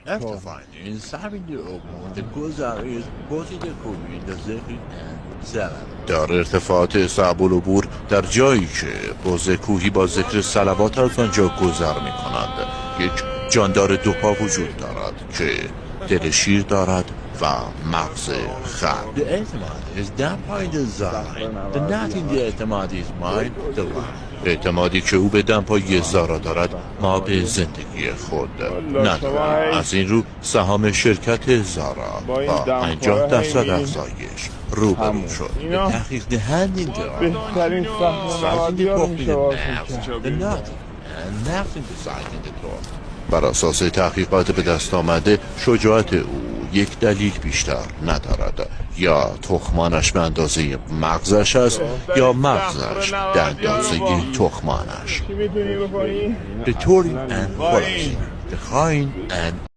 Efter finding having the open the گذر is بازی کوبی در ذهن سلام. در ارتفاعات صعب العبور در جایی که بز کوهی با ذکر صلوات از آنجا گذر می کنند یک جاندار دوپا وجود دارد که دل شیر دارد و مغز خر. The اعتماد is that by design. The not in the اعتماد is mine the life. اعتمادی که او به دمپایی زارا دارد ما به زندگی خود نداریم. از این رو سهام شرکت زارا با 50% افزایش روبرو شد. به تحقیق دهند این بهترین بر اساس تحقیقات به دست آمده شجاعت او یک دلیل بیشتر ندارد. یا تخمانش به اندازه مغزش است یا مغزش به اندازه تخمانش. The Tory and Quality, the Hine and